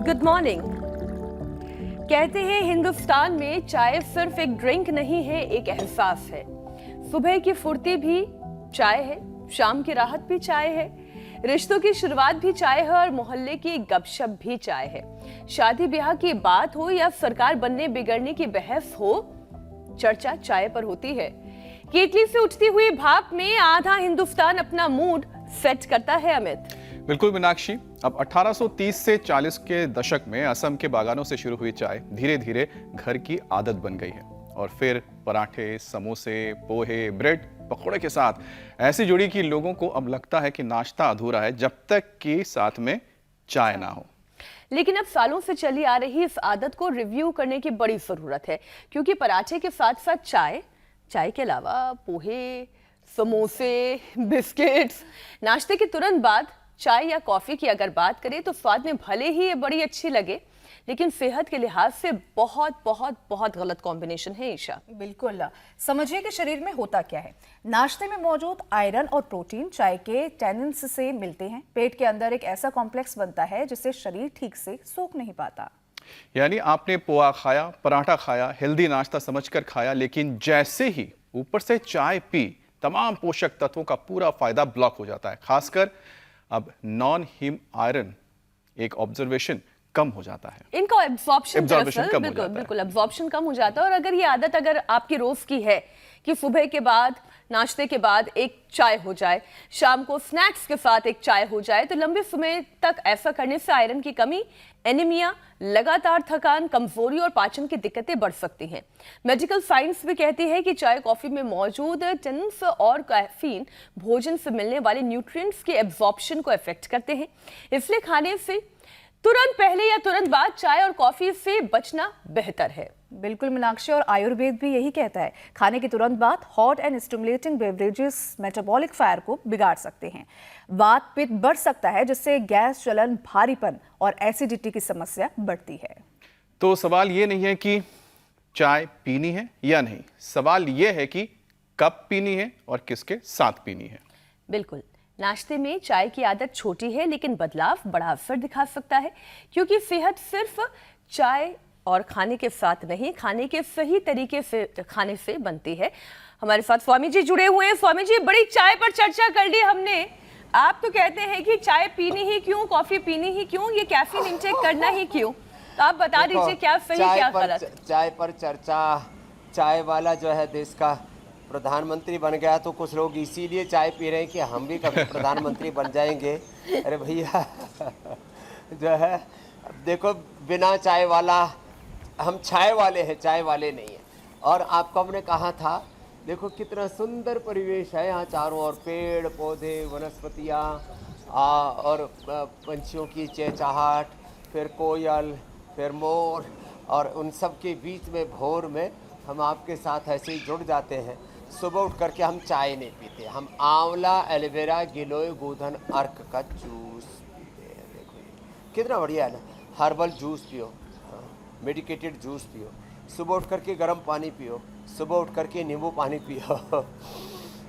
Good morning. कहते हैं हिंदुस्तान में चाय सिर्फ एक ड्रिंक नहीं है, एक एहसास है। सुबह की फुर्ती भी चाय है, शाम की राहत भी चाय है, रिश्तों की शुरुआत भी चाय है और मोहल्ले की गपशप भी चाय है। शादी ब्याह की बात हो या सरकार बनने बिगड़ने की बहस हो, चर्चा चाय पर होती है। केतली से उठती हुई भाप में आधा हिंदुस्तान अपना मूड सेट करता है। अमित, बिल्कुल मीनाक्षी, अब 1830 से 40 के दशक में असम के बागानों से शुरू हुई चाय धीरे धीरे घर की आदत बन गई है और फिर पराठे, समोसे, पोहे, ब्रेड, पकौड़े के साथ ऐसी जुड़ी कि लोगों को अब लगता है कि नाश्ता अधूरा है जब तक कि साथ में चाय ना हो। लेकिन अब सालों से चली आ रही इस आदत को रिव्यू करने की बड़ी जरूरत है, क्योंकि पराठे के साथ साथ चाय के अलावा पोहे, समोसे, बिस्किट्स, नाश्ते के तुरंत बाद चाय या कॉफी की अगर बात करें तो स्वाद में भले ही ये बड़ी अच्छी लगे, लेकिन सेहत के लिहाज से बहुत बहुत बहुत गलत कॉम्बिनेशन है। ईशा, बिल्कुल। समझिए कि शरीर में होता क्या है। नाश्ते में मौजूद आयरन और प्रोटीन चाय के टैनिन्स से मिलते हैं। पेट के अंदर एक ऐसा कॉम्प्लेक्स बनता है जिसे शरीर ठीक से सोख नहीं पाता। यानी आपने पोहा खाया, पराठा खाया, हेल्दी नाश्ता समझकर खाया, लेकिन जैसे ही ऊपर से चाय पी, तमाम पोषक तत्वों का पूरा फायदा ब्लॉक हो जाता है। खासकर अब नॉन हीम आयरन एक ऑब्जर्वेशन कम हो जाता है। इनका एब्जॉर्प्शन बिल्कुल एब्जॉर्प्शन कम हो जाता है। और अगर ये आदत अगर आपकी रोज की है कि सुबह के बाद, नाश्ते के बाद एक चाय हो जाए, शाम को स्नैक्स के साथ एक चाय हो जाए, तो लंबे समय तक ऐसा करने से आयरन की कमी, एनीमिया, लगातार थकान, कमजोरी और पाचन की दिक्कतें बढ़ सकती हैं। मेडिकल साइंस भी कहती है कि चाय कॉफी में मौजूद टैनिन्स और कैफीन भोजन से मिलने वाले न्यूट्रिएंट्स के एब्जॉर्प्शन को इफेक्ट करते हैं। इसलिए खाने से तुरंत पहले या तुरंत बाद चाय और कॉफी से बचना बेहतर है। बिल्कुल मीनाक्षी, और आयुर्वेद भी यही कहता है। खाने के तुरंत बाद hot and stimulating beverages metabolic fire को बिगाड़ सकते हैं। वात पित्त बढ़ सकता है, जिससे गैस, जलन, भारीपन और एसिडिटी की समस्या बढ़ती है। तो सवाल ये नहीं है कि चाय पीनी है या नहीं, सवाल ये है कि कब पीनी है और किसके साथ पीनी है। बिल्कुल, नाश्ते में चाय की आदत छोटी है, लेकिन बदलाव बड़ा असर दिखा सकता है, क्योंकि सेहत सिर्फ चाय और खाने के साथ नहीं, खाने के सही तरीके से खाने से बनती है। हमारे साथ स्वामी जी जुड़े हुए हैं। स्वामी जी, बड़ी चाय पर चर्चा कर ली हमने। आप तो कहते हैं कि चाय पीनी ही क्यों, कॉफी पीनी ही क्यों, ये कैफीन इंटेक करना ही क्यों, तो आप बता दीजिए क्या सही क्या गलत। चाय पर चर्चा, चाय वाला जो है देश का प्रधानमंत्री बन गया, तो कुछ लोग इसीलिए चाय पी रहे हैं कि हम भी कभी प्रधानमंत्री बन जाएंगे। अरे भैया जो है देखो, बिना चाय वाला, हम चाय वाले हैं, चाय वाले नहीं है। और आपको हमने कहा था, देखो कितना सुंदर परिवेश है यहाँ, चारों ओर पेड़ पौधे, वनस्पतियाँ और पंछियों की चहचहाट, फिर कोयल, फिर मोर, और उन सब के बीच में भोर में हम आपके साथ ऐसे ही जुड़ जाते हैं। सुबह उठ करके हम चाय नहीं पीते, हम आंवला, एलोवेरा, गिलोय, गोधन, अर्क का जूस पीते हैं। देखो ये कितना बढ़िया है ना, हर्बल जूस पियो, मेडिकेटेड जूस पियो, सुबह उठ करके गर्म पानी पियो, सुबह उठ करके नींबू पानी पियो,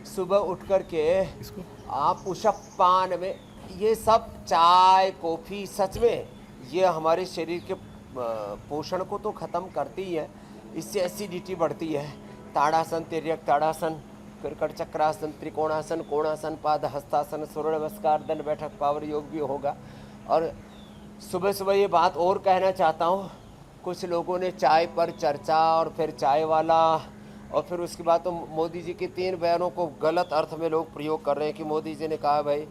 सुबह उठ करके आप पुशअप पान में, ये सब चाय कॉफ़ी सच में ये हमारे शरीर के पोषण को तो ख़त्म करती ही है, इससे एसिडिटी बढ़ती है। ताड़ासन, तिर्यक ताड़ासन, फिर कटचक्रासन, त्रिकोणासन, कोणासन, पाद हस्तासन, सूर्य नमस्कार, दंड बैठक, पावर योग भी होगा। और सुबह सुबह ये बात और कहना चाहता हूँ, कुछ लोगों ने चाय पर चर्चा और फिर चाय वाला, और फिर उसके बाद तो मोदी जी के 3 बयानों को गलत अर्थ में लोग प्रयोग कर रहे हैं कि मोदी जी ने कहा भाई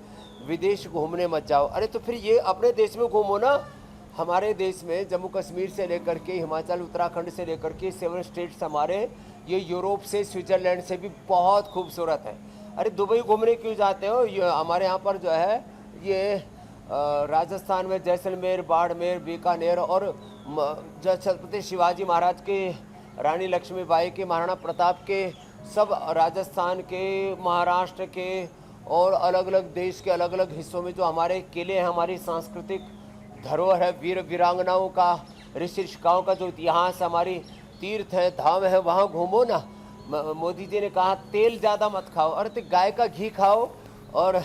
विदेश घूमने मत जाओ। अरे तो फिर ये अपने देश में घूमो ना। हमारे देश में जम्मू कश्मीर से लेकर के हिमाचल, उत्तराखंड से लेकर के 7 स्टेट्स हमारे, ये यूरोप से, स्विट्ज़रलैंड से भी बहुत खूबसूरत है। अरे दुबई घूमने क्यों जाते हो? ये हमारे यहाँ पर जो है ये राजस्थान में जैसलमेर, बाड़मेर, बीकानेर, और जो छत्रपति शिवाजी महाराज के, रानी लक्ष्मीबाई के, महाराणा प्रताप के, सब राजस्थान के, महाराष्ट्र के और अलग अलग देश के अलग अलग हिस्सों में जो हमारे किले हैं, हमारी सांस्कृतिक धरोहर है, वीर वीरांगनाओं का, ऋषि ऋषिकाओं का जो इतिहास, हमारी तीर्थ है, धाम है, वहाँ घूमो ना। मोदी जी ने कहा तेल ज़्यादा मत खाओ। अरे तो गाय का घी खाओ और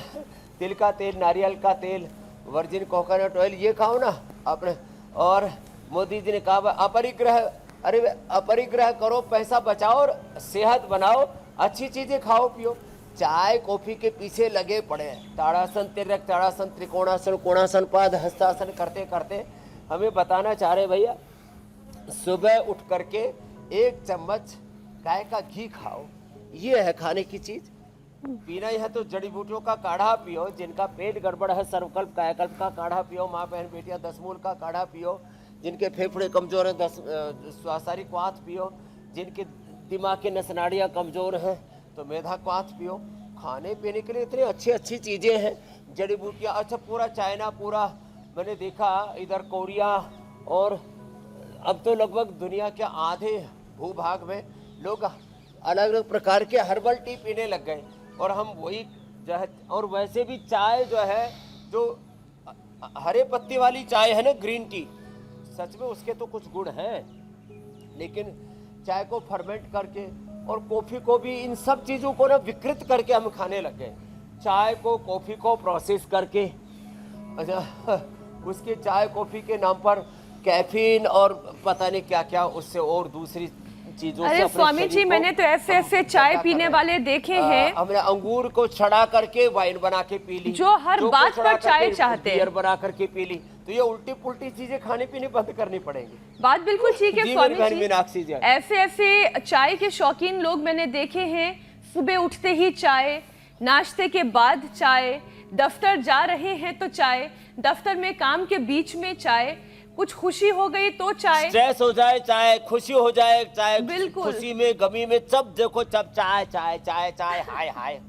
तिल का तेल, नारियल का तेल, वर्जिन कोकोनट ऑयल ये खाओ ना। अपने और मोदी जी ने कहा अपरिग्रह, अरे अपरिग्रह करो, पैसा बचाओ और सेहत बनाओ, अच्छी चीजें खाओ पियो। चाय कॉफी के पीछे लगे पड़े हैं। ताड़ासन, तिर्यक ताड़ासन, त्रिकोणासन, कोणासन, पाद हस्तासन करते करते हमें बताना चाह रहे भैया, सुबह उठ करके 1 चम्मच गाय का घी खाओ, ये है खाने की चीज। पीना ही है तो जड़ी बूटियों का काढ़ा पियो, जिनका पेट गड़बड़ है सर्वकल्प कायाकल्प का काढ़ा पियो, माँ बहन बेटियां 10 मूल का काढ़ा पियो, जिनके फेफड़े कमजोर हैं 10 स्वासारी क्वाथ पियो, जिनके दिमाग के नस नाड़ियाँ कमजोर हैं तो मेधा क्वाथ पियो। खाने पीने के लिए इतनी अच्छी अच्छी चीजें हैं, जड़ी बूटियाँ। अच्छा, पूरा चाइना, पूरा मैंने देखा इधर कोरिया, और अब तो लगभग दुनिया के आधे भूभाग में लोग अलग अलग प्रकार के हर्बल टी पीने लग गए, और हम वही जो है, और वैसे भी चाय जो है, जो हरे पत्ती वाली चाय है ना, ग्रीन टी, सच में उसके तो कुछ गुण हैं, लेकिन चाय को फर्मेंट करके और कॉफी को भी, इन सब चीजों को ना विकृत करके हम खाने लग गए। चाय को, कॉफी को प्रोसेस करके, अच्छा उसके चाय कॉफी के नाम पर कैफीन और पता नहीं क्या क्या, उससे और दूसरी चीजों से अरे अपने स्वामी जी, शरीर को मैंने तो ऐसे ऐसे चाय पीने वाले देखे हैं हमने अंगूर को छड़ा करके वाइन बना के पी ली, जो हर को बात छड़ा पर चाय करके चाहते हैं। बियर बना करके पी ली। तो ये उल्टी पुल्टी चीजें खाने पीने बंद करनी पड़ेंगी। बात बिल्कुल ठीक है जी स्वामी मेरी बहन जी। मीनाक्षी जी, ऐसे ऐसे चाय के शौकीन लोग मैंने देखे हैं, सुबह उठते ही चाय, नाश्ते के बाद चाय, दफ्तर जा रहे हैं तो चाय, दफ्तर में काम के बीच में चाय, कुछ खुशी हो गई तो चाय, स्ट्रेस हो जाए चाय, खुशी हो जाए चाय, बिल्कुल। खुशी में गमी में जब देखो जब चाय चाय चाय चाय, हाय हाय।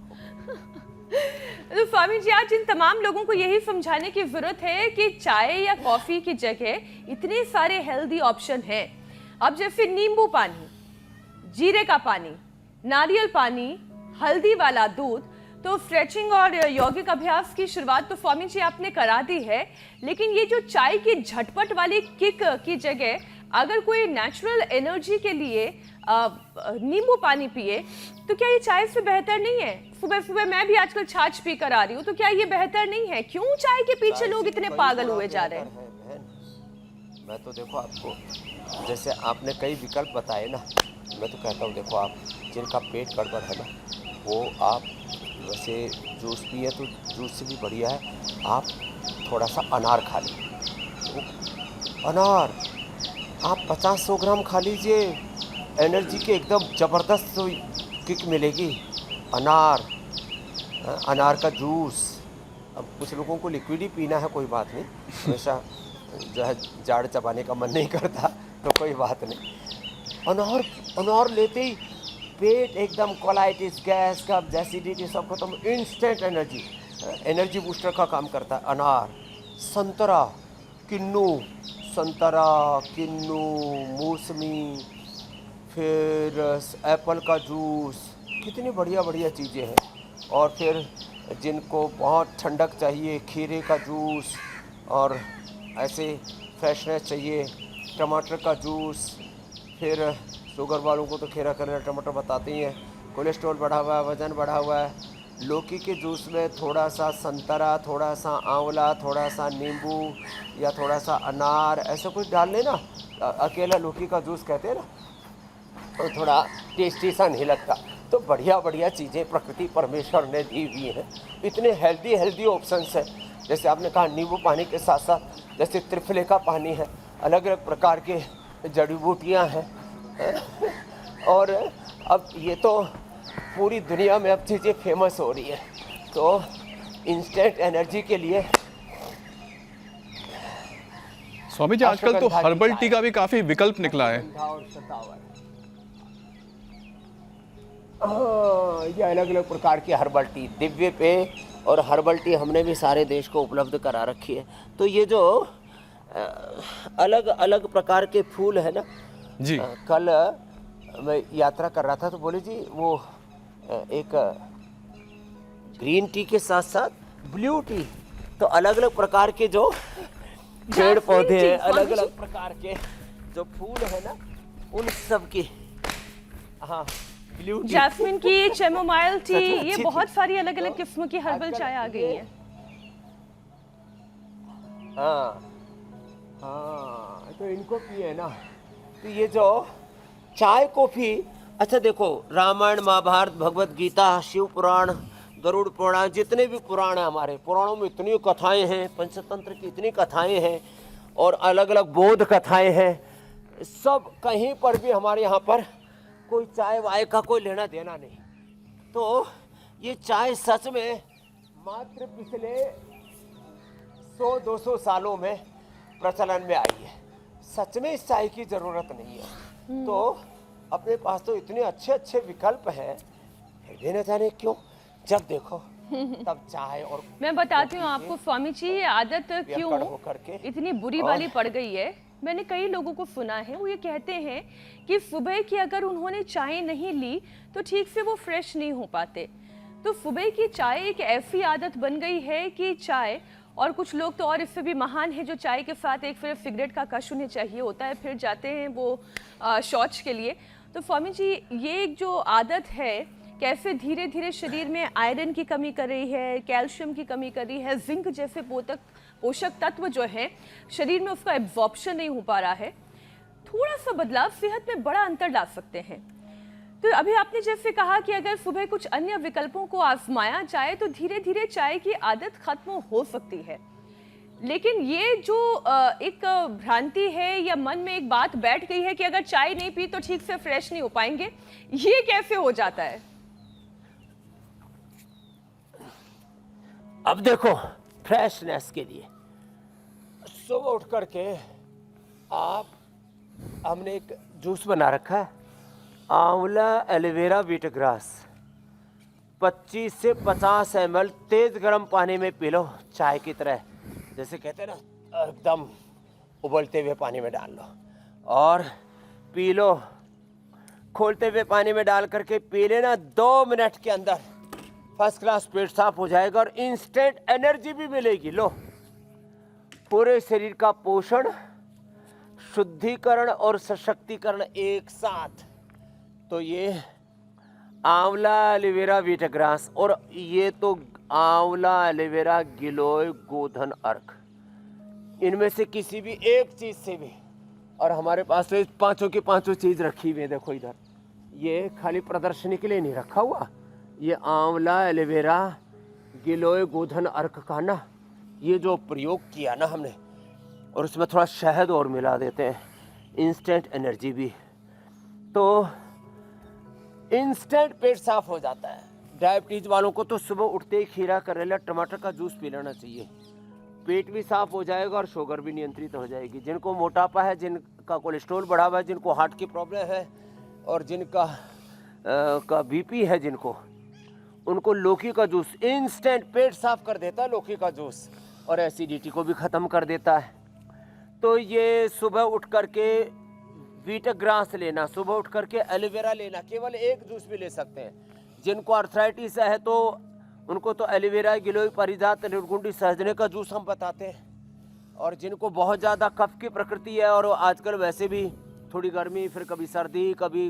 तो स्वामी जी, आज इन तमाम लोगों को यही समझाने की जरूरत है कि चाय या कॉफी की जगह इतने सारे हेल्दी ऑप्शन हैं। अब जैसे नींबू पानी, जीरे का पानी, नारियल पानी, हल्दी वाला दूध, तो स्ट्रेचिंग और यौगिक अभ्यास की शुरुआत तो स्वामी जी आपने करा दी है, लेकिन ये जो चाय की झटपट वाली किक की जगह अगर कोई नेचुरल एनर्जी के लिए नींबू पानी पिए, तो क्या ये चाय से बेहतर नहीं है? सुबह सुबह मैं भी आजकल छाछ पी कर आ रही हूँ, तो क्या ये बेहतर नहीं है? क्यों चाय के पीछे लोग इतने पागल हुए जा रहे हैं? बहन, मैं तो देखो आपको, जैसे आपने कई विकल्प बताए ना, मैं तो कहता हूँ देखो, आप जिनका पेट गड़बड़ है ना, वो आप वैसे जूस पिए तो जूस से भी बढ़िया है, आप थोड़ा सा अनार खा लीजिए। अनार आप 50-100 ग्राम खा लीजिए, एनर्जी के एकदम ज़बरदस्त किक मिलेगी। अनार का जूस। अब कुछ लोगों को लिक्विड ही पीना है, कोई बात नहीं, हमेशा जो है जाड़ चबाने का मन नहीं करता तो कोई बात नहीं। अनार लेते ही पेट एकदम, कोलाइटिस, गैस, कब्ज, एसिडिटी सब खत्म, इंस्टेंट एनर्जी बूस्टर का काम करता है अनार। संतरा, किन्नू, मौसमी, फिर एप्पल का जूस, कितनी बढ़िया बढ़िया चीज़ें हैं। और फिर जिनको बहुत ठंडक चाहिए, खीरे का जूस, और ऐसे फ्रेशनेस चाहिए, टमाटर का जूस। फिर शुगर वालों को तो खीरा, करेला, टमाटर बताते ही हैं। कोलेस्ट्रॉल बढ़ा हुआ है, वज़न बढ़ा हुआ है, लौकी के जूस में थोड़ा सा संतरा, थोड़ा सा आंवला, थोड़ा सा नींबू या थोड़ा सा अनार, ऐसा कुछ डाल लेना। अकेला लौकी का जूस कहते हैं ना, तो थोड़ा टेस्टी सा नहीं लगता। तो बढ़िया बढ़िया चीज़ें प्रकृति परमेश्वर ने दी हुई हैं, इतने हेल्दी ऑप्शंस हैं। जैसे आपने कहा नींबू पानी के साथ साथ जैसे त्रिफले का पानी है, अलग अलग प्रकार के जड़ी बूटियाँ हैं। और अब ये तो पूरी दुनिया में अब चीज़ें फेमस हो रही है, तो इंस्टेंट एनर्जी के लिए स्वामी जी, आजकल तो हर्बल टी का भी काफी विकल्प निकला है। ये अलग अलग प्रकार की हर्बल टी, दिव्य पेय और हर्बल टी हमने भी सारे देश को उपलब्ध करा रखी है। तो ये जो अलग अलग प्रकार के फूल है ना जी, कल मैं यात्रा कर रहा था तो बोले जी वो एक ग्रीन टी के साथ साथ ब्लू टी, तो अलग अलग प्रकार के जो पेड़ पौधे हैं, अलग अलग प्रकार के जो फूल है ना, उन सब की, हाँ, ब्लू टी, जैस्मिन की, चैमोमाइल टी, ये अच्छी बहुत थी। सारी अलग अलग किस्म की हर्बल आजकल चाय आ गई है। हाँ, हाँ तो इनको पिए ना, तो ये जो चाय कॉफी, अच्छा देखो रामायण महाभारत भगवत गीता शिव पुराण गरुड़ पुराण जितने भी पुराण हैं हमारे पुराणों में इतनी कथाएं हैं, पंचतंत्र की इतनी कथाएं हैं और अलग अलग बोध कथाएं हैं, सब कहीं पर भी हमारे यहाँ पर कोई चाय वाय का कोई लेना देना नहीं। तो ये चाय सच में मात्र पिछले 100-200 सालों में प्रचलन में आई है। सच में इस चाय की ज़रूरत नहीं है। तो अपने पास तो इतने अच्छे अच्छे विकल्प हैं, फिर भी न जाने क्यों जब देखो तब चाय। और मैं बताती हूँ आपको स्वामी जी, ये आदत क्यों इतनी बुरी वाली पड़ गई है। मैंने कई लोगों को सुना है, वो ये कहते हैं कि सुबह की अगर उन्होंने चाय नहीं ली तो ठीक से वो फ्रेश नहीं हो पाते। तो सुबह की चाय एक ऐसी आदत बन गई है कि चाय, और कुछ लोग तो और इससे भी महान है जो चाय के साथ एक फिर सिगरेट का कश उन्हें चाहिए होता है, फिर जाते हैं वो शौच के लिए। तो स्वामी जी, ये एक जो आदत है कैसे धीरे धीरे शरीर में आयरन की कमी कर रही है, कैल्शियम की कमी कर रही है, जिंक जैसे पोषक तत्व जो है शरीर में उसका एब्जॉर्प्शन नहीं हो पा रहा है। थोड़ा सा बदलाव सेहत में बड़ा अंतर ला सकते हैं। तो अभी आपने जैसे कहा कि अगर सुबह कुछ अन्य विकल्पों को आजमाया जाए तो धीरे धीरे चाय की आदत खत्म हो सकती है। लेकिन ये जो एक भ्रांति है या मन में एक बात बैठ गई है कि अगर चाय नहीं पी तो ठीक से फ्रेश नहीं हो पाएंगे, ये कैसे हो जाता है? अब देखो फ्रेशनेस के लिए सुबह उठ करके हमने एक जूस बना रखा है, आंवला एलोवेरा वीटग्रास, 25 से 50 ml तेज गर्म पानी में पी लो, चाय की तरह, जैसे कहते हैं ना एकदम उबलते हुए पानी में डाल लो और पी लो। खोलते हुए पानी में डाल करके पी लेना, 2 मिनट के अंदर फर्स्ट क्लास पेट साफ हो जाएगा और इंस्टेंट एनर्जी भी मिलेगी। लो, पूरे शरीर का पोषण, शुद्धिकरण और सशक्तिकरण एक साथ। तो ये आंवला एलोवेरा वीटग्रास और ये तो आंवला एलोवेरा गिलोय गोधन अर्क, इनमें से किसी भी एक चीज से भी। और हमारे पास तो पांचों की पांचों चीज रखी हुई है, देखो इधर, ये खाली प्रदर्शनी के लिए नहीं रखा हुआ। ये आंवला एलोवेरा गिलोय गोधन अर्क का ना ये जो प्रयोग किया ना हमने, और उसमें थोड़ा शहद और मिला देते हैं, इंस्टेंट एनर्जी भी, तो इंस्टेंट पेट साफ हो जाता है। डायबिटीज वालों को तो सुबह उठते ही खीरा, करेला, टमाटर का जूस पी लेना चाहिए, पेट भी साफ हो जाएगा और शुगर भी नियंत्रित हो जाएगी। जिनको मोटापा है, जिनका कोलेस्ट्रॉल बढ़ा हुआ है, जिनको हार्ट की प्रॉब्लम है और जिनका बीपी है, जिनको, उनको लौकी का जूस इंस्टेंट पेट साफ कर देता है, लौकी का जूस, और एसिडिटी को भी ख़त्म कर देता है। तो ये सुबह उठ करके वीटग्रास लेना, सुबह उठ करके एलोवेरा लेना, केवल एक जूस भी ले सकते हैं। जिनको आर्थराइटिस है तो उनको तो एलोवेरा गिलोय परिजात निर्गुंडी सहजने का जूस हम बताते हैं। और जिनको बहुत ज़्यादा कफ की प्रकृति है और आजकल वैसे भी थोड़ी गर्मी, फिर कभी सर्दी, कभी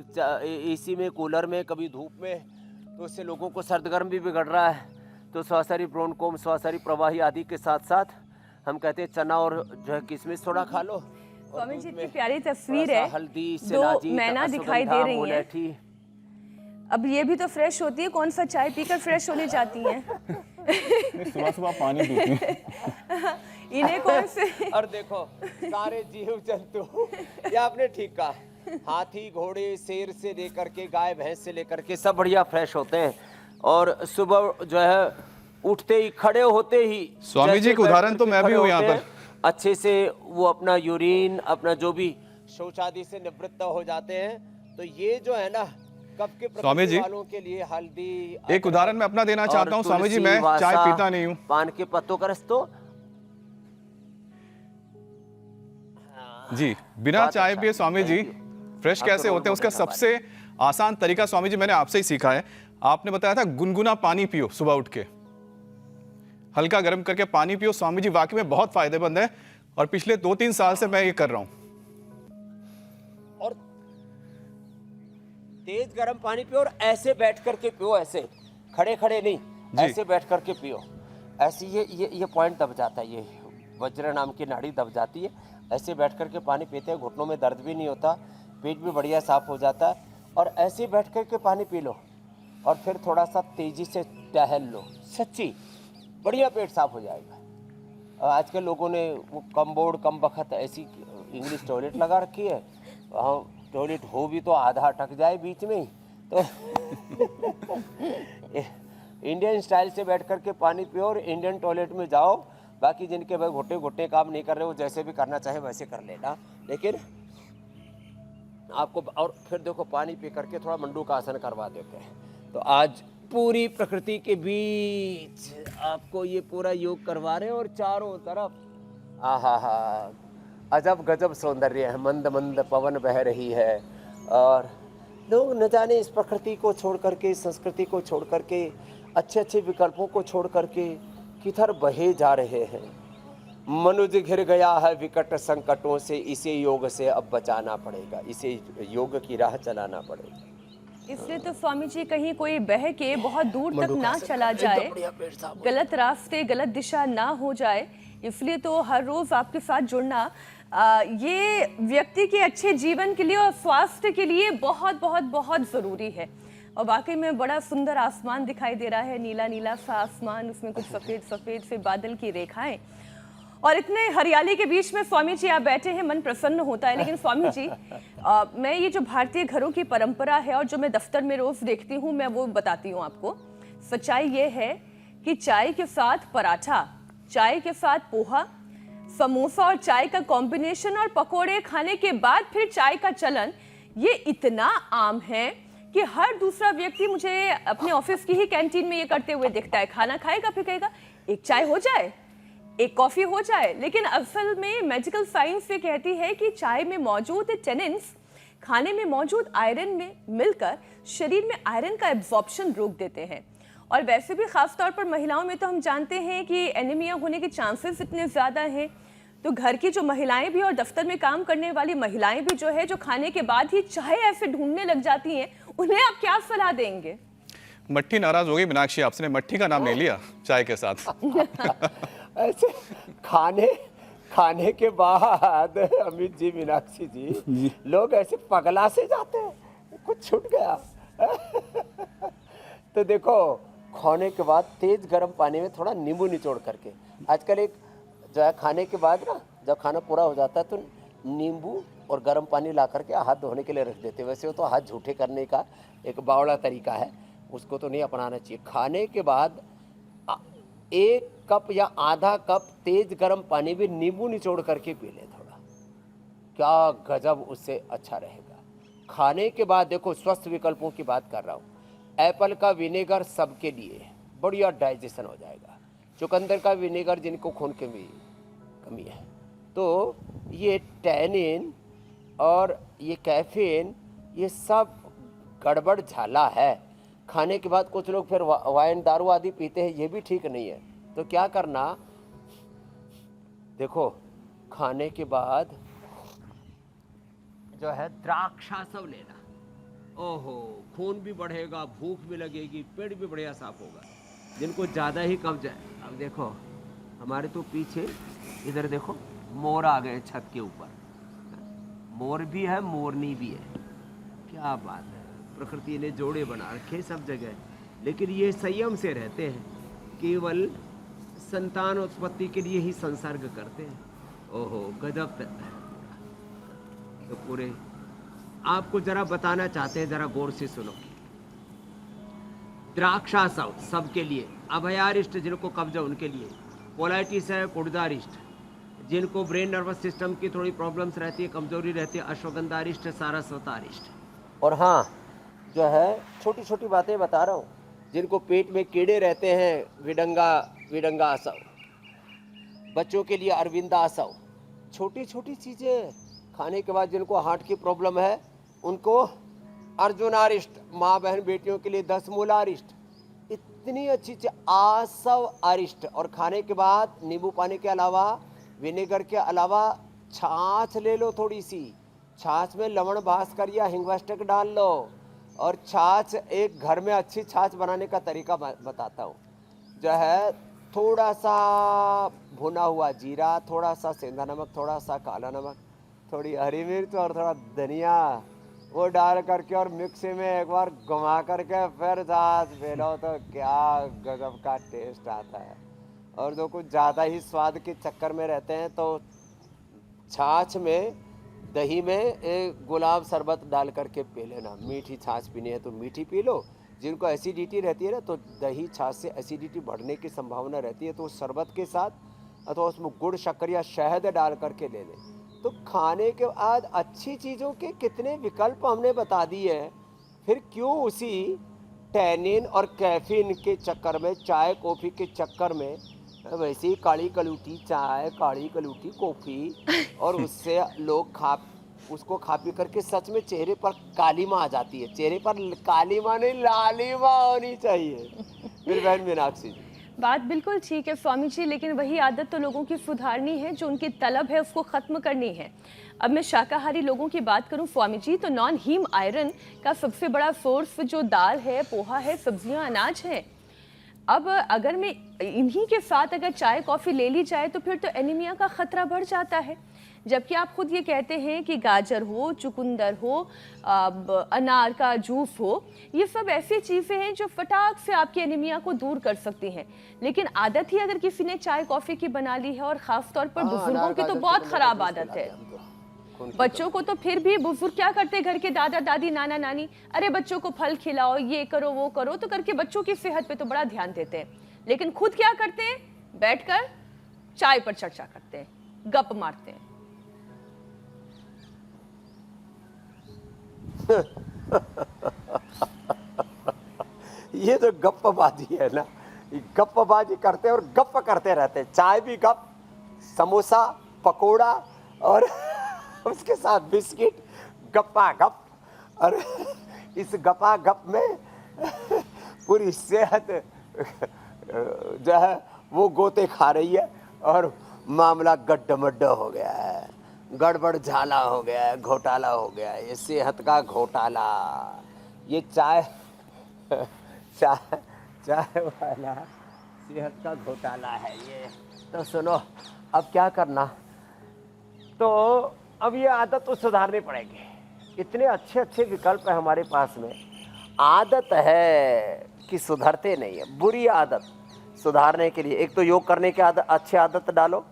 एसी में, कूलर में, कभी धूप में, तो उससे लोगों को सर्द गर्म भी बिगड़ रहा है। तो स्वासारी ब्रोनकोम, स्वासारी प्रवाही आदि के साथ साथ हम कहते हैं चना और जो है किशमिश थोड़ा खा लो। स्वामी जी, इतनी प्यारी तस्वीर है, हल्दी, दो मैना दिखाई दे रही है। अब ये भी तो फ्रेश होती है, कौन सा चाय पीकर फ्रेश होने जाती हैं? सुबह सुबह पानी पीती हैं। इन्हें कौन से? और देखो सारे जीव जंतु, ये आपने ठीक कहा, हाथी, घोड़े, शेर से लेकर के गाय, भैंस से लेकर के सब बढ़िया फ्रेश होते हैं। और सुबह जो है उठते ही, खड़े होते ही, स्वामी जी के उदाहरण तो मैं भी हूँ यहाँ पर, अच्छे से वो अपना यूरिन, अपना जो भी शौचादि से निवृत्त हो जाते हैं। तो ये जो है ना कफ के स्वामी जी वालों के लिए हल्दी, एक उदाहरण मैं अपना देना चाहता हूँ। स्वामी जी, मैं चाय पीता नहीं हूँ, पान के पत्तों का रस तो जी, बिना चाय पिए स्वामी जी फ्रेश कैसे होते हैं, उसका सबसे आसान तरीका स्वामी जी मैंने आपसे ही सीखा है। आपने बताया था गुनगुना पानी पियो, सुबह उठ के हल्का गर्म करके पानी पियो। स्वामी जी वाकई में बहुत फायदेमंद है और पिछले 2-3 साल से मैं ये कर रहा हूं। और तेज गर्म पानी पियो और ऐसे बैठ करके पियो, ऐसे खड़े खड़े नहीं, ऐसे बैठ करके पियो। ऐसे ये पॉइंट दब जाता है, ये वज्र नाम की नाड़ी दब जाती है, ऐसे बैठ कर के पानी पीते हैं, घुटनों में दर्द भी नहीं होता, पेट भी बढ़िया साफ हो जाता है। और ऐसे बैठ कर के पानी पी लो और फिर थोड़ा सा तेज़ी से टहल लो, सच्ची बढ़िया पेट साफ हो जाएगा। और आजकल लोगों ने वो कम बोर्ड कम बखत ऐसी इंग्लिश टॉयलेट लगा रखी है, वहाँ टॉयलेट हो भी तो आधा अटक जाए बीच में ही, तो इंडियन स्टाइल से बैठ कर के पानी पियो और इंडियन टॉयलेट में जाओ। बाकी जिनके भाई घुटे घुटे काम नहीं कर रहे, वो जैसे भी करना चाहे वैसे कर लेना, लेकिन आपको और फिर देखो पानी पी करके थोड़ा मंडू का आसन करवा देते हैं। तो आज पूरी प्रकृति के बीच आपको ये पूरा योग करवा रहे हैं और चारों तरफ आहा हा अजब गजब सौंदर्य है, मंद मंद पवन बह रही है। और लोग न जाने इस प्रकृति को छोड़ करके, इस संस्कृति को छोड़ करके, अच्छे अच्छे विकल्पों को छोड़ करके किधर बहे जा रहे हैं। मनुष्य घिर गया है विकट संकटों से, इसे योग से अब बचाना पड़ेगा, इसे योग की राह चलाना पड़ेगा। इसलिए तो स्वामी जी कहीं कोई बह के बहुत दूर तक ना चला जाए, गलत रास्ते गलत दिशा ना हो जाए, इसलिए तो हर रोज आपके साथ जुड़ना ये व्यक्ति के अच्छे जीवन के लिए और स्वास्थ्य के लिए बहुत बहुत बहुत ज़रूरी है। और वाकई में बड़ा सुंदर आसमान दिखाई दे रहा है, नीला नीला सा आसमान, उसमें कुछ सफ़ेद सफ़ेद से बादल की रेखाएं, और इतने हरियाली के बीच में स्वामी जी आप बैठे हैं, मन प्रसन्न होता है। लेकिन स्वामी जी मैं ये जो भारतीय घरों की परंपरा है और जो मैं दफ्तर में रोज देखती हूँ, मैं वो बताती हूँ आपको। सच्चाई ये है कि चाय के साथ पराठा, चाय के साथ पोहा, समोसा और चाय का कॉम्बिनेशन और पकोड़े खाने के बाद फिर चाय का चलन, ये इतना आम है कि हर दूसरा व्यक्ति मुझे अपने ऑफिस की ही कैंटीन में ये करते हुए दिखता है। खाना खाएगा फिर कहेगा एक चाय हो जाए, एक कॉफी हो जाए। लेकिन असल में मेडिकल साइंस ये कहती है कि चाय में मौजूद टेनिन्स खाने में मौजूद आयरन में मिलकर शरीर में आयरन का एब्जॉर्प्शन रोक देते हैं। और वैसे भी खास तौर पर महिलाओं में तो हम जानते हैं कि एनीमिया होने के चांसेस इतने ज़्यादा हैं। तो घर की जो महिलाएं भी और दफ्तर में काम करने वाली महिलाएं भी जो है, जो खाने के बाद ही चाय ऐसे ढूंढने लग जाती हैं, उन्हें आप क्या सलाह देंगे? मट्ठी नाराज हो गई मीनाक्षी, आपने मट्ठी का नाम ले लिया चाय के साथ। ऐसे खाने के बाद अमित जी, मीनाक्षी जी, लोग ऐसे पगला से जाते हैं, कुछ छूट गया। तो देखो, खाने के बाद तेज गर्म पानी में थोड़ा नींबू निचोड़ करके, आजकल एक जो है खाने के बाद ना जब खाना पूरा हो जाता है तो नींबू और गर्म पानी ला करके हाथ धोने के लिए रख देते हैं। वैसे वो तो हाथ झूठे करने का एक बावड़ा तरीका है, उसको तो नहीं अपनाना चाहिए। खाने के बाद 1 कप या आधा कप तेज गर्म पानी में नींबू निचोड़ करके पी ले थोड़ा, क्या गजब उससे अच्छा रहेगा। खाने के बाद देखो, स्वस्थ विकल्पों की बात कर रहा हूँ, एप्पल का विनेगर सबके लिए बढ़िया डाइजेशन हो जाएगा। चुकंदर का विनेगर जिनको खून की कमी है, तो ये टैनिन और ये कैफीन, ये सब गड़बड़ झाला है। खाने के बाद कुछ लोग फिर वाइन दारू आदि पीते हैं, ये भी ठीक नहीं है। तो क्या करना, देखो खाने के बाद जो है द्राक्षासव लेना, ओहो खून भी बढ़ेगा, भूख भी लगेगी, पेट भी बढ़िया साफ होगा। जिनको ज़्यादा ही कब्ज है, अब देखो हमारे तो पीछे इधर देखो मोर आ गए छत के ऊपर, मोर भी है मोरनी भी है, क्या बात है। प्रकृति ने जोड़े बना रखे सब जगह, लेकिन ये संयम से रहते हैं, केवल संतान उत्पत्ति के लिए ही संसर्ग करते हैं। ओहो गजब। तो पूरे आपको जरा बताना चाहते हैं, जरा गौर से सुनो। द्राक्षासव सबके लिए, अभयारिष्ट जिनको कब्ज है उनके लिए, कोलाइटिस है कुड़दारिष्ट, जिनको ब्रेन नर्वस सिस्टम की थोड़ी प्रॉब्लम्स रहती है, कमजोरी रहती है, अश्वगंधारिष्ट, सारस्वतारिष्ट। और हाँ जो है छोटी छोटी बातें बता रहा हूँ, जिनको पेट में कीड़े रहते हैं, विडंगा आसव, बच्चों के लिए अरविंदा आसव, छोटी छोटी चीज़ें। खाने के बाद जिनको हार्ट की प्रॉब्लम है उनको अर्जुनारिष्ट, माँ बहन बेटियों के लिए 10 मूलारिष्ट, इतनी अच्छी चीज आसव अरिष्ट। और खाने के बाद नींबू पानी के अलावा, विनेगर के अलावा छाछ ले लो थोड़ी सी, छाछ में लवण भास्कर या हिंगवाष्टक डाल लो। और छाछ, एक घर में अच्छी छाछ बनाने का तरीका बताता हूँ, जो है थोड़ा सा भुना हुआ जीरा, थोड़ा सा सेंधा नमक, थोड़ा सा काला नमक, थोड़ी हरी मिर्च और थोड़ा धनिया, वो डाल करके और मिक्सी में एक बार घुमा करके फिर छाछ पी तो क्या गजब का टेस्ट आता है। और जो कुछ ज़्यादा ही स्वाद के चक्कर में रहते हैं तो छाछ में, दही में एक गुलाब शरबत डाल करके पी लेना। मीठी छाछ पीनी है तो मीठी पी लो। जिनको एसिडिटी रहती है ना, तो दही छाछ से एसिडिटी बढ़ने की संभावना रहती है, तो उस शरबत के साथ अथवा उसमें गुड़, शक्कर या शहद डाल करके ले लें। तो खाने के बाद अच्छी चीज़ों के कितने विकल्प हमने बता दिए हैं, फिर क्यों उसी टैनिन और कैफीन के चक्कर में, चाय कॉफ़ी के चक्कर में, वैसे ही काली कलूटी चाय, काली कलूटी कॉफ़ी, और उससे लोग उसको खा पी करके सच में चेहरे पर काली माँ आ जाती है। चेहरे पर काली माँ नहीं, लाली माँ होनी चाहिए। फिर बहन मीनाक्षी जी, बात बिल्कुल ठीक है स्वामी जी, लेकिन वही आदत तो लोगों की सुधारनी है, जो उनकी तलब है उसको खत्म करनी है। अब मैं शाकाहारी लोगों की बात करूं स्वामी जी, तो नॉन हीम आयरन का सबसे बड़ा सोर्स जो दाल है, पोहा है, सब्जियां, अनाज है। अब अगर मैं इन्हीं के साथ अगर चाय कॉफ़ी ले ली जाए तो फिर तो एनीमिया का खतरा बढ़ जाता है। जबकि आप खुद ये कहते हैं कि गाजर हो, चुकंदर हो, अनार का जूस हो, ये सब ऐसी चीज़ें हैं जो फटाक से आपकी एनीमिया को दूर कर सकती हैं। लेकिन आदत ही अगर किसी ने चाय कॉफ़ी की बना ली है, और ख़ास तौर पर बुजुर्गों की तो बहुत ख़राब आदत है। बच्चों को तो फिर भी बुजुर्ग क्या करते, घर के दादा दादी, नाना नानी, अरे बच्चों को फल खिलाओ, ये करो वो करो, तो करके बच्चों की सेहत पे तो बड़ा ध्यान देते हैं। लेकिन खुद क्या करते हैं, बैठकर चाय पर चर्चा करते हैं, गप मारते हैं। ये जो गप्पबाजी है ना, ये गप्पबाजी करते और गप्प करते रहते हैं। चाय भी गप, समोसा, पकोड़ा और उसके साथ बिस्किट, गप्पा गप। और इस गप्पा गप में पूरी सेहत जो है वो गोते खा रही है, और मामला गड्ढा हो गया है, गड़बड़ झाला हो गया है, घोटाला हो गया है, ये सेहत का घोटाला। ये चाय वाला सेहत का घोटाला है ये। तो सुनो, अब क्या करना, तो अब ये आदत तो सुधारनी पड़ेगी। इतने अच्छे अच्छे विकल्प है हमारे पास में, आदत है कि सुधरते नहीं है। बुरी आदत सुधारने के लिए एक तो योग करने की आदत, अच्छी आदत डालो,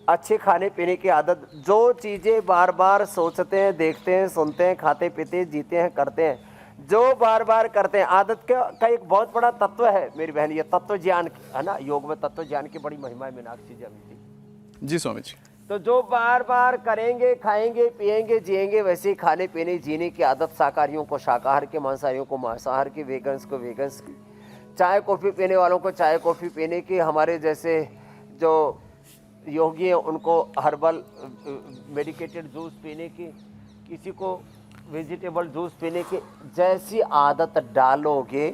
अच्छे खाने पीने की आदत, जो चीज़ें बार बार सोचते हैं, देखते हैं, सुनते हैं, खाते पीते हैं, जीते हैं, करते हैं, जो बार बार करते हैं। आदत का एक बहुत बड़ा तत्व है मेरी बहन, ये तत्व ज्ञान है ना। योग में तत्व ज्ञान की बड़ी महिमा है मीनाक्षी जी। जी स्वामी जी। तो जो बार बार करेंगे, खाएंगे, पिएंगे, जिएंगे, वैसे ही खाने पीने जीने की आदत शाकाहारियों को शाकाहार के, मांसाहारियों को मांसाहार की, वेगन्स को वेगन्स की, चाय कॉफ़ी पीने वालों को चाय कॉफ़ी पीने की, हमारे जैसे जो योगी हैं उनको हर्बल मेडिकेटेड जूस पीने की, किसी को वेजिटेबल जूस पीने की। जैसी आदत डालोगे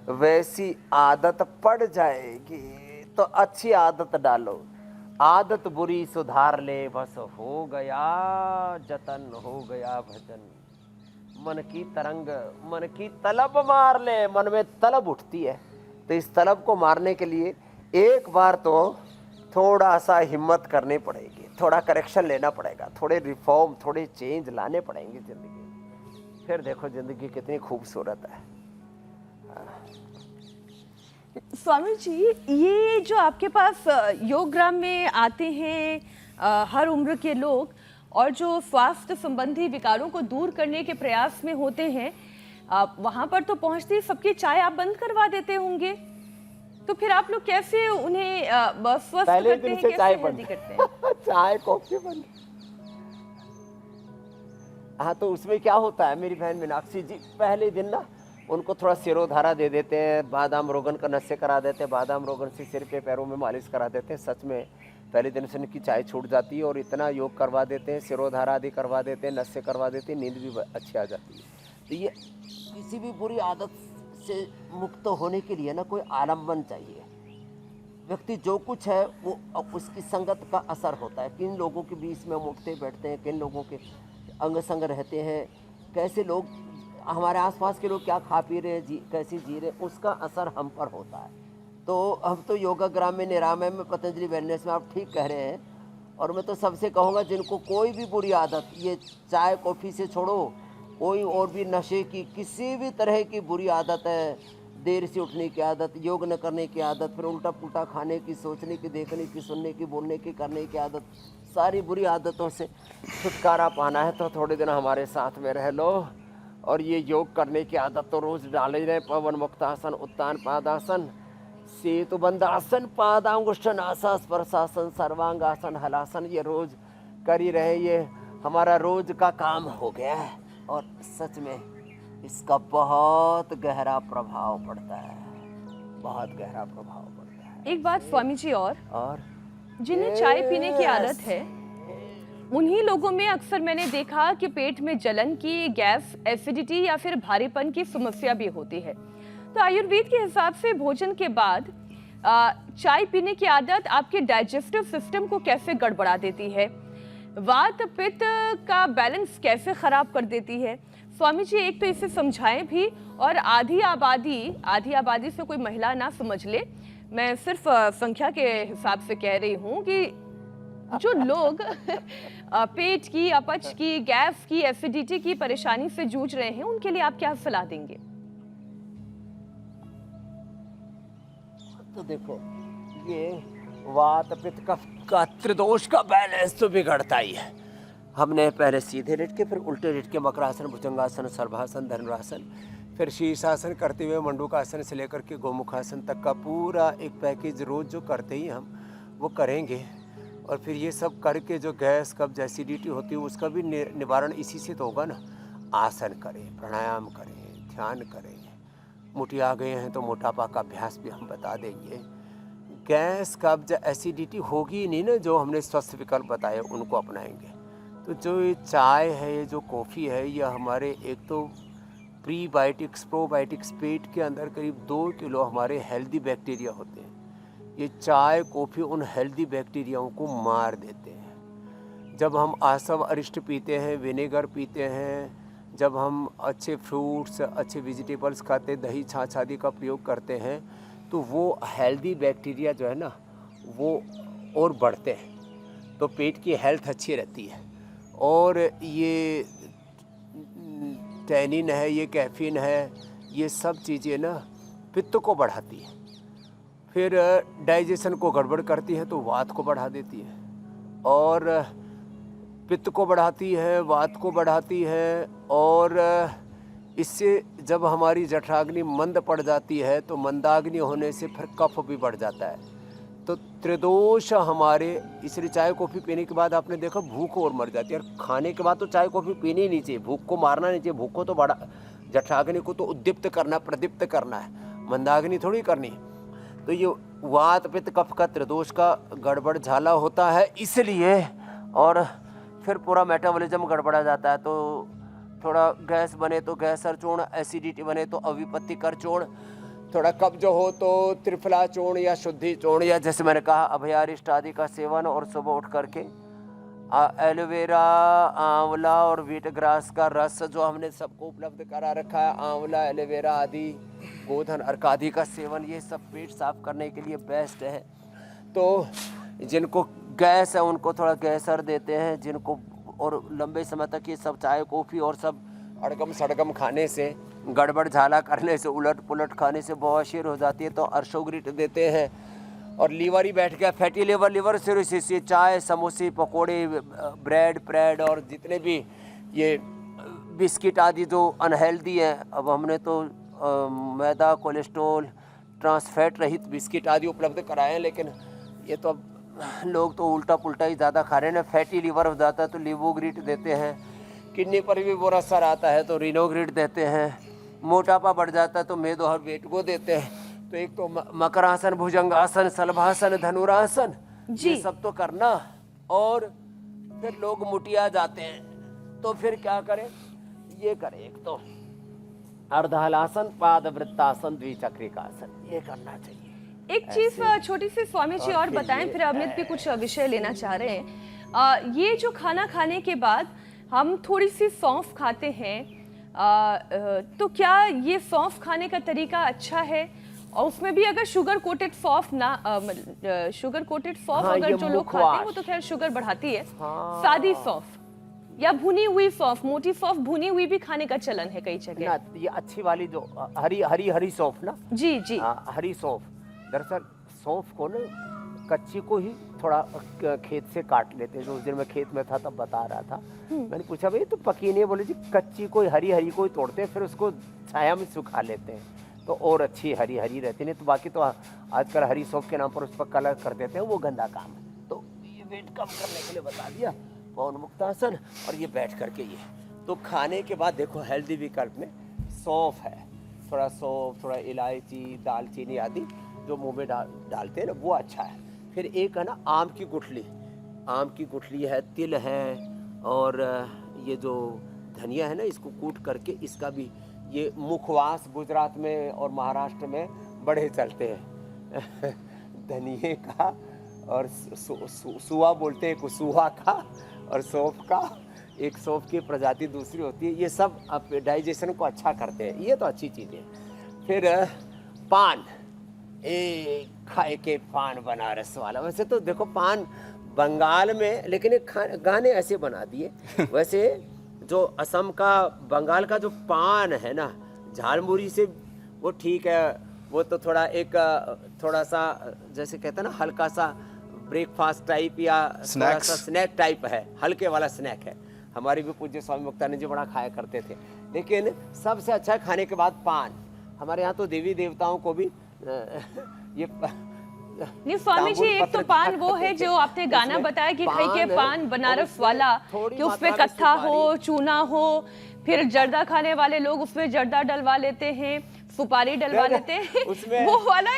वैसी आदत पड़ जाएगी। तो अच्छी आदत डालो, आदत बुरी सुधार ले, बस हो गया जतन, हो गया भजन। मन की तरंग, मन की तलब मार ले। मन में तलब उठती है, तो इस तलब को मारने के लिए एक बार तो थोड़ा सा हिम्मत करनी पड़ेगी, थोड़ा करेक्शन लेना पड़ेगा, थोड़े रिफॉर्म, थोड़े चेंज लाने पड़ेंगे जिंदगी। फिर देखो जिंदगी कितनी खूबसूरत है। स्वामी जी, ये जो आपके पास योगग्राम में आते हैं हर उम्र के लोग, और जो स्वास्थ्य संबंधी विकारों को दूर करने के प्रयास में होते हैं, वहां पर तो पहुंचते ही सबकी चाय आप बंद करवा देते होंगे, तो फिर आप लोग कैसे उन्हें स्वस्थ करते हैं, कैसे हेल्दी करते हैं? चाय कॉफी बंद। हाँ, तो उसमें क्या होता है मेरी बहन मीनाक्षी जी, पहले दिन ना उनको थोड़ा सिरोधारा दे देते हैं, बादाम रोगन का नशे करा देते हैं, बादाम रोगन से सिर पे पैरों में मालिश करा देते हैं। सच में पहले दिन से उनकी चाय छूट जाती है, और इतना योग करवा देते हैं, सिरोधारा आदि करवा देते हैं, नशे करवा देते हैं, नींद भी अच्छी आ जाती है। तो ये किसी भी बुरी आदत से मुक्त होने के लिए ना कोई आलम्बन चाहिए। व्यक्ति जो कुछ है वो उसकी संगत का असर होता है। किन लोगों के बीच में हम उठते बैठते हैं, किन लोगों के अंग संग रहते हैं, कैसे लोग हमारे आसपास के लोग क्या खा पी रहे हैं, कैसे जी रहे हैं, उसका असर हम पर होता है। तो अब तो योगाग्राम में निरामय में पतंजलि वेलनेस में आप ठीक कह रहे हैं। और मैं तो सबसे कहूँगा जिनको कोई भी बुरी आदत, ये चाय कॉफ़ी से छोड़ो, कोई और भी नशे की किसी भी तरह की बुरी आदत है, देर से उठने की आदत, योग न करने की आदत, फिर उल्टा पुल्टा खाने की, सोचने की, देखने की, सुनने की, बोलने की, करने की आदत, सारी बुरी आदतों से छुटकारा पाना है तो थोड़े दिन हमारे साथ में रह लो। और ये योग करने की आदत तो रोज़ डाल ही रहे। पवन मुक्तासन, उत्तान पादासन, सेतु बंदासन, पादांगुष्ठनासन, स्पर्शासन, सर्वांगासन, हलासन, ये रोज़ कर ही रहे। ये हमारा रोज़ का काम हो गया है और सच में इसका बहुत गहरा प्रभाव पड़ता है, बहुत गहरा प्रभाव पड़ता है। एक बात स्वामी जी, और जिन्हें Yes. चाय पीने की आदत है उन्हीं लोगों में अक्सर मैंने देखा कि पेट में जलन की, गैस, एसिडिटी या फिर भारीपन की समस्या भी होती है। तो आयुर्वेद के हिसाब से भोजन के बाद चाय पीने की आदत आपके डाइजेस्टिव सिस्टम को कैसे गड़बड़ा देती है, वात पित्त का बैलेंस कैसे खराब कर देती है? स्वामी जी एक तो इसे समझाएं भी, और आधी आबादी से कोई महिला ना समझ ले, मैं सिर्फ संख्या के हिसाब से कह रही हूँ कि जो लोग पेट की, अपच की, गैस की, एसिडिटी की परेशानी से जूझ रहे हैं, उनके लिए आप क्या सलाह देंगे? तो देखो, ये वात पित्त कफ का त्रिदोष का बैलेंस तो बिगड़ता ही है। हमने पहले सीधे लेट के, फिर उल्टे लेट के मकरासन, भुजंगासन, सर्वासन, धनुरासन, फिर शीर्षासन करते हुए मंडूकासन से लेकर के गोमुखासन तक का पूरा एक पैकेज रोज जो करते ही हम वो करेंगे। और फिर ये सब करके जो गैस, कब्ज, एसिडिटी होती है उसका भी निवारण इसी से तो होगा ना। आसन करें, प्राणायाम करें, ध्यान करें। मोटी आ गए हैं तो मोटापा का अभ्यास भी हम बता देंगे। गैस, कब्ज, एसिडिटी होगी ही नहीं ना, जो हमने स्वस्थ विकल्प बताए उनको अपनाएंगे। तो जो ये चाय है, ये जो कॉफ़ी है, ये हमारे एक तो प्रीबायोटिक्स, प्रोबायोटिक्स, पेट के अंदर करीब 2 किलो हमारे हेल्दी बैक्टीरिया होते हैं। ये चाय कॉफ़ी उन हेल्दी बैक्टीरियाओं को मार देते हैं। जब हम आसव अरिष्ट पीते हैं, विनेगर पीते हैं, जब हम अच्छे फ्रूट्स, अच्छे वेजिटेबल्स खाते, दही छाछ आदि का प्रयोग करते हैं, तो वो हेल्दी बैक्टीरिया जो है ना वो और बढ़ते हैं, तो पेट की हेल्थ अच्छी रहती है। और ये टैनिन है, ये कैफीन है, ये सब चीज़ें ना पित्त को बढ़ाती है, फिर डाइजेशन को गड़बड़ करती है तो वात को बढ़ा देती है, और पित्त को बढ़ाती है, वात को बढ़ाती है। और इससे जब हमारी जठराग्नि मंद पड़ जाती है तो मंदाग्नि होने से फिर कफ भी बढ़ जाता है। तो त्रिदोष हमारे, इसलिए चाय कॉफ़ी पीने के बाद आपने देखा भूख और मर जाती है। और खाने के बाद तो चाय कॉफ़ी पीनी ही नहीं चाहिए, भूख को मारना नहीं चाहिए। भूख को तो बड़ा, जठराग्नि को तो उद्दीप्त करना, प्रदीप्त करना है, मंदाग्नि थोड़ी करनी है। तो ये वात पित्त कफ का त्रिदोष का गड़बड़ झाला होता है इसलिए, और फिर पूरा मेटाबॉलिज्म गड़बड़ा जाता है। तो थोड़ा गैस बने तो गैसर चूर्ण, एसिडिटी बने तो अविपत्तिकर चूर्ण, थोड़ा कब्ज हो तो त्रिफला चूर्ण या शुद्धि चूर्ण, या जैसे मैंने कहा अभयारिष्ट आदि का सेवन। और सुबह उठ करके एलोवेरा, आंवला और व्हीट ग्रास का रस जो हमने सबको उपलब्ध करा रखा है, आंवला, एलोवेरा आदि, गोधन अर्क आदि का सेवन, ये सब पेट साफ करने के लिए बेस्ट है। तो जिनको गैस है उनको थोड़ा गैसर देते हैं, जिनको, और लंबे समय तक ये सब चाय कॉफ़ी और सब अड़गम सड़गम खाने से, गड़बड़ झाला करने से, उलट पुलट खाने से बवासीर हो जाती है तो अर्शोग्रिट देते हैं। और लीवर ही बैठ गया, फैटी लिवर सिरोसिस, ये चाय, समोसे, पकोड़े, ब्रेड और जितने भी ये बिस्किट आदि जो अनहेल्दी हैं, अब हमने तो मैदा, कोलेस्ट्रॉल, ट्रांसफैट रहित बिस्किट आदि उपलब्ध कराए हैं, लेकिन ये तो अब लोग तो उल्टा पुल्टा ही ज़्यादा खा रहे हैं। फैटी लिवर हो जाता है तो लिवोग्रिट देते हैं, किडनी पर भी बुरा असर आता है तो रिनोग्रिट देते हैं, मोटापा बढ़ जाता है तो मेदोहर वेटगो देते हैं। तो एक तो मकरासन, भुजंगासन, सलभासन, धनुरासन, ये सब तो करना। और फिर लोग मुटिया जाते हैं तो फिर क्या करें, ये करें, एक तो अर्धहलासन, पादवृत्तासन, द्विचक्रिकासन, ये करना चाहिए। एक चीज छोटी सी स्वामी जी और बताएं, फिर अमित भी कुछ विषय लेना चाह रहे हैं। ये जो खाना खाने के बाद हम थोड़ी सी सौंफ खाते हैं, तो क्या ये सौंफ खाने का तरीका अच्छा है? और उसमें भी अगर शुगर कोटेड सौंफ ना शुगर कोटेड सौंफ हाँ, अगर ये जो लोग खाते हैं मुखवास। वो तो खैर शुगर बढ़ाती है। हाँ। सादी सौंफ या भुनी हुई सौंफ, मोटी सौंफ भुनी हुई भी खाने का चलन है कई जगह। ना ये अच्छी वाली जो हरी सौंफ ना, जी जी। हरी सौंफ। दरअसल सौंफ को ना कच्ची को ही थोड़ा खेत से काट लेते हैं। जो उस दिन मैं खेत में था तब बता रहा था, मैंने पूछा भाई तो पकी नहीं है? बोले जी कच्ची को हरी को ही तोड़ते हैं, फिर उसको छाया में सुखा लेते हैं तो और अच्छी हरी रहती। नहीं तो बाकी तो आजकल हरी सौंफ के नाम पर उस पर कलर कर देते हैं, वो गंदा काम है। तो ये वेट कम करने के लिए बता दिया, पवन मुक्तासन। और ये बैठ करके ये तो खाने के बाद देखो हेल्दी विकल्प में सौंफ है, थोड़ा सौंफ, थोड़ा इलायची, दालचीनी आदि जो मुंह में डालते हैं ना, वो अच्छा है। फिर एक है ना आम की गुठली है, तिल है, और ये जो धनिया है ना, इसको कूट करके इसका भी ये मुखवास गुजरात में और महाराष्ट्र में बड़े चलते हैं धनिये का, और सुआ बोलते हैं, सुहा का, और सौंफ का। एक सौंफ की प्रजाति दूसरी होती है। ये सब आप डाइजेशन को अच्छा करते हैं, ये तो अच्छी चीज़ है। फिर पान, खाए के पान बनारस वाला। वैसे तो देखो पान बंगाल में, लेकिन एक गाने ऐसे बना दिए। वैसे जो असम का, बंगाल का जो पान है ना, झालमुरी से वो ठीक है, वो तो थोड़ा सा जैसे कहते हैं ना, हल्का सा ब्रेकफास्ट टाइप या थोड़ा सा स्नैक टाइप है, हल्के वाला स्नैक है। हमारे भी पूज्य स्वामी मुक्तानंद जी बड़ा खाया करते थे। लेकिन सबसे अच्छा खाने के बाद पान। हमारे यहाँ तो देवी देवताओं को भी ये नहीं स्वामी जी, एक तो पान वो है जो आपने गाना बताया कि खाई के पान बनारस वाला, कि उसमें कत्था हो, चूना हो, फिर जर्दा खाने वाले लोग उसमें जर्दा डलवा लेते हैं, सुपारी डलवा लेते हैं, उसमें वो वाला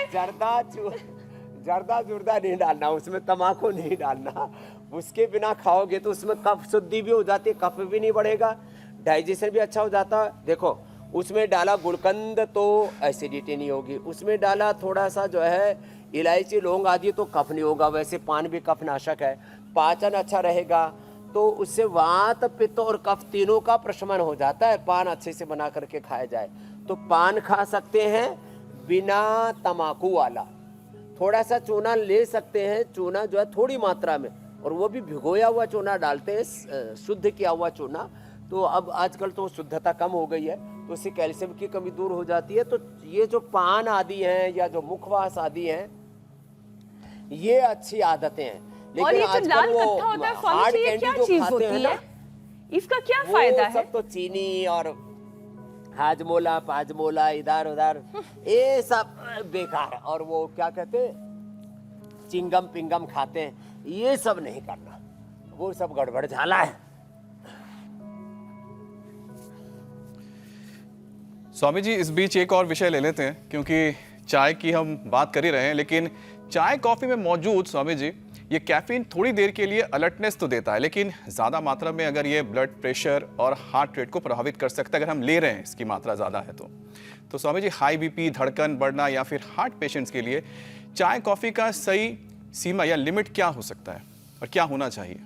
जर्दा जुर्दा नहीं डालना, उसमें तम्बाकू नहीं डालना। उसके बिना खाओगे तो उसमें कफ शुद्धि भी हो जाती है, कफ भी नहीं बढ़ेगा, डाइजेशन भी अच्छा हो जाता है। देखो उसमें डाला गुलकंद तो एसिडिटी नहीं होगी, उसमें डाला थोड़ा सा जो है इलायची लौंग आदि तो कफ नहीं होगा। वैसे पान भी कफ नाशक है, पाचन अच्छा रहेगा, तो उससे वात पित्त और कफ तीनों का प्रशमन हो जाता है। पान अच्छे से बना करके खाया जाए तो पान खा सकते हैं बिना तम्बाकू वाला। थोड़ा सा चूना ले सकते हैं, चूना जो है थोड़ी मात्रा में, और वो भी भिगोया हुआ चूना डालते हैं, शुद्ध किया हुआ चूना। तो अब आजकल तो शुद्धता कम हो गई है, तो उससे कैल्शियम की कमी दूर हो जाती है। तो ये जो पान आदि हैं या जो मुखवास आदि हैं, ये अच्छी आदतें हैं। और लेकिन ये जो लाल कत्था होता है स्वामी जी, ये क्या चीज होती है? इसका क्या फायदा है? सब तो चीनी और हाजमोला पाजमोला इधर उधर ये सब बेकार है। और वो क्या कहते हैं, चिंगम पिंगम खाते हैं, ये सब नहीं करना, वो सब गड़बड़ झाला है। स्वामी जी, इस बीच एक और विषय ले लेते हैं, क्योंकि चाय की हम बात कर ही रहे हैं, लेकिन चाय कॉफी में मौजूद स्वामी जी ये कैफीन थोड़ी देर के लिए अलर्टनेस तो देता है, लेकिन ज़्यादा मात्रा में अगर ये ब्लड प्रेशर और हार्ट रेट को प्रभावित कर सकता है अगर हम ले रहे हैं, इसकी मात्रा ज़्यादा है तो स्वामी जी हाई बीपी, धड़कन बढ़ना या फिर हार्ट पेशेंट्स के लिए चाय कॉफ़ी का सही सीमा या लिमिट क्या हो सकता है और क्या होना चाहिए?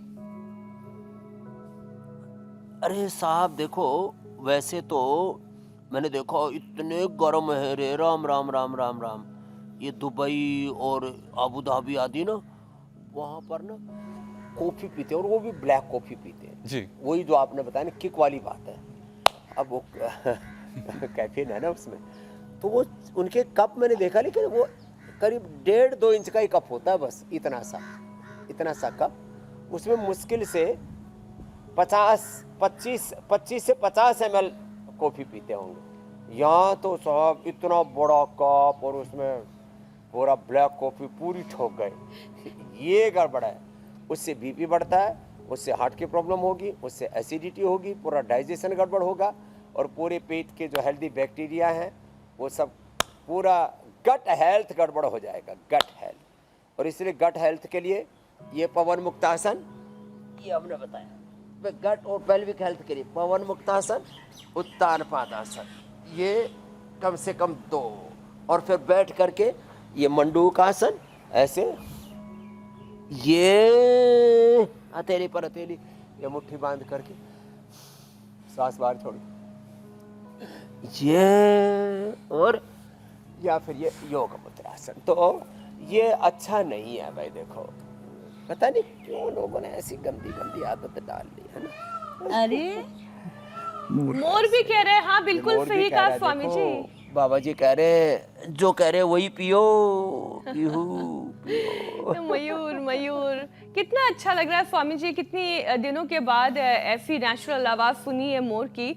अरे साहब देखो, वैसे तो मैंने देखा इतने गर्म है रे, राम राम राम राम राम। ये दुबई और अबू धाबी आदि ना, वहाँ पर ना कॉफ़ी पीते हैं, और वो भी ब्लैक कॉफ़ी पीते हैं जी। वही जो आपने बताया ना, किक वाली बात है। अब वो कैफीन है ना उसमें, तो वो उनके कप मैंने देखा, लेकिन वो करीब 1.5-2 इंच का ही कप होता है, बस इतना सा कप। उसमें मुश्किल से 25 से 50 ml कॉफ़ी पीते होंगे। यहाँ तो साहब इतना बड़ा कप, और उसमें पूरा ब्लैक कॉफ़ी पूरी ठोक गए। ये गड़बड़ है, उससे बीपी बढ़ता है, उससे हार्ट की प्रॉब्लम होगी, उससे एसिडिटी होगी, पूरा डाइजेशन गड़बड़ होगा, और पूरे पेट के जो हेल्दी बैक्टीरिया हैं वो सब, पूरा गट हेल्थ गड़बड़ हो जाएगा, गट हेल्थ। और इसलिए गट हेल्थ के लिए ये पवन मुक्तासन, ये हमने बताया, गट और पेल्विक हेल्थ के लिए पवन मुक्तासन, उत्तान पादासन, ये कम से कम 2, और फिर बैठ करके ये मंडूकासन, ऐसे ये हथेली पर हथेली, ये मुट्ठी बांध करके सांस बाहर छोड़ी, ये और या फिर ये योग मुद्रासन। तो ये अच्छा नहीं है भाई। देखो पता नहीं क्यों लोगों ने ऐसी गंदी गंदी आदत डाल ली है ना। अरे मोर भी कह रहे हैं, हाँ बिल्कुल मोर भी सही कह कहा रहा है, स्वामी देखो, जी। बाबा जी कह रहे जो कह रहे वही पियो, पीहू पियो। तो मयूर मयूर कितना अच्छा लग रहा है स्वामी जी, कितनी दिनों के बाद ऐसी नेचुरल आवाज सुनी है मोर की।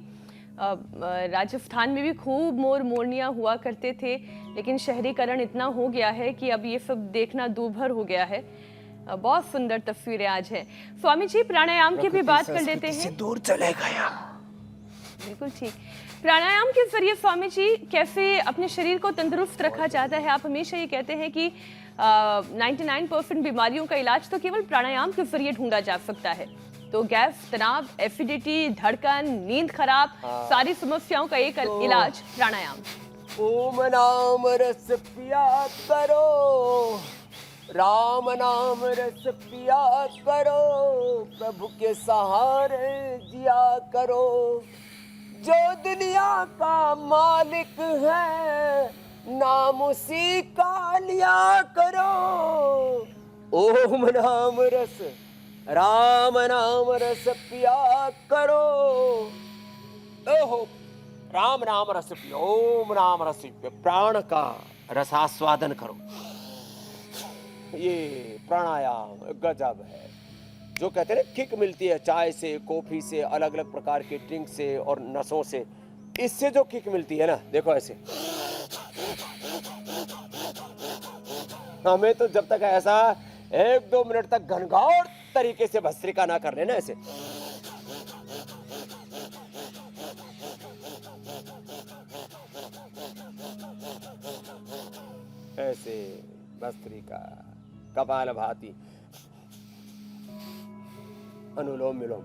राजस्थान में भी खूब मोर मोरनियां हुआ करते थे, लेकिन शहरीकरण इतना हो गया है कि अब ये सब देखना दूभर हो गया है। बहुत सुंदर तस्वीरें आज हैं। स्वामी जी प्राणायाम की भी बात कर लेते हैं। दूर चले गया। बिल्कुल ठीक। प्राणायाम के जरिए स्वामी जी कैसे अपने शरीर को तंदुरुस्त रखा जाता है? आप हमेशा ये कहते हैं कि 99% बीमारियों का इलाज तो केवल प्राणायाम के जरिए ढूंढा जा सकता है। तो गैस, तनाव, एसिडिटी, धड़कन, नींद खराब, सारी समस्याओं का एक इलाज प्राणायाम। ओम नाम रस पिया करो, राम नाम रस पिया करो, प्रभु के सहारे जिया करो। जो दुनिया का मालिक है, नाम उसी का लिया करो। ओम नाम रस, राम नाम रस पिया करो। ओहो, राम नाम रस पियो, ओम नाम रस पियो, प्राण का रसास्वादन करो। ये प्राणायाम गजब है। जो कहते हैं ना किक मिलती है चाय से, कॉफी से, अलग अलग प्रकार के ड्रिंक से और नशों से, इससे जो किक मिलती है ना, देखो ऐसे हमें तो जब तक ऐसा 1-2 मिनट तक घनघोर तरीके से भस्त्रिका ना कर लेना, ऐसे ऐसे भस्त्रिका, कपाल भाती, अनुलोम विलोम,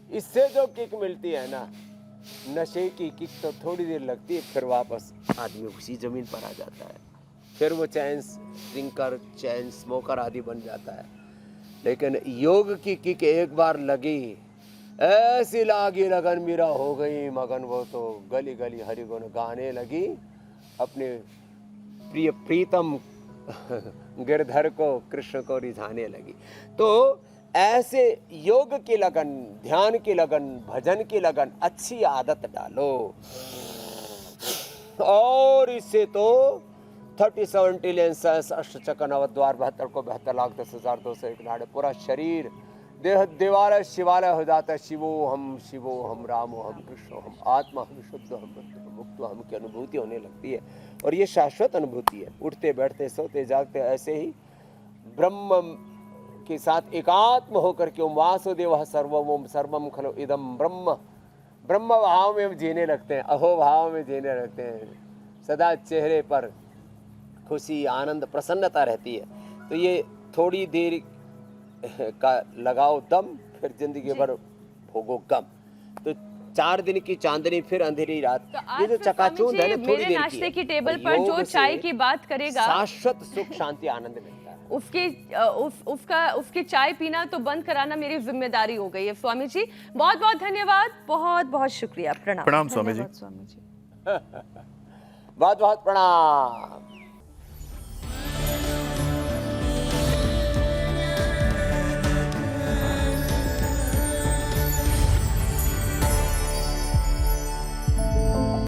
इससे जो किक मिलती है ना, नशे की किक तो थोड़ी देर लगती है, फिर वापस आदमी उसी जमीन पर आ जाता है। फिर वो चैन ड्रिंकर, चैन स्मोकर आदि बन जाता है। लेकिन योग की किक एक बार लगी, ऐसी लागी लगन मेरा हो गई मगन, वो तो गली गली हरि गुण गाने लगी, अपने प्रिय प्रीतम गिरधर को, कृष्ण को रिझाने लगी। तो ऐसे योग की लगन, ध्यान की लगन, भजन की लगन, अच्छी आदत डालो। और इससे तो 37 ट्रिलियन सेंस, अष्टचक्र, नवद्वार, 72 को 72,10,201 नाड़े, पूरा शरीर देह देवालय शिवालय हो जाता है। शिवो हम, रामो हम, कृष्णो हम, आत्मा हम, शुद्ध हम, मुक्त हम की अनुभूति होने लगती है। और ये शाश्वत अनुभूति है। उठते बैठते सोते जागते ऐसे ही ब्रह्म के साथ एकात्म होकर के ओम वासुदेव सर्वम सर्वम खलो इदम ब्रह्म, ब्रह्म भाव में हम जीने लगते हैं, अहो भाव में जीने लगते हैं। सदा चेहरे पर खुशी, आनंद, प्रसन्नता रहती है। तो ये थोड़ी देर का लगाओ दम, फिर जिंदगी भर भोगो गम। तो 4 दिन की चांदनी, फिर अंधेरी रात। तो ये जो चकाचौंध है ना, थोड़ी मेरे देर नाश्ते की है। टेबल और पर जो योग चाय से की बात करेगा, शाश्वत सुख, शांति, आनंद मिलता है। उसकी चाय पीना तो बंद कराना मेरी जिम्मेदारी हो गई है। स्वामी जी बहुत बहुत धन्यवाद, बहुत बहुत शुक्रिया। प्रणाम। प्रणाम स्वामी जी। स्वामी जी। बहुत बहुत प्रणाम।